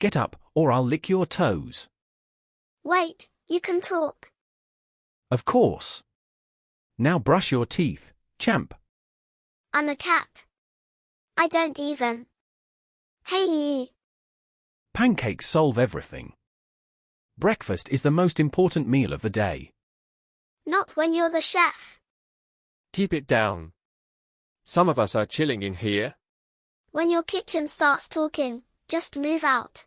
Get up, or I'll lick your toes. Wait, you can talk. Of course. Now brush your teeth, champ. I'm a cat. I don't even. Hey. Pancakes solve everything. Breakfast is the most important meal of the day. Not when you're the chef. Keep it down. Some of us are chilling in here. When your kitchen starts talking, just move out.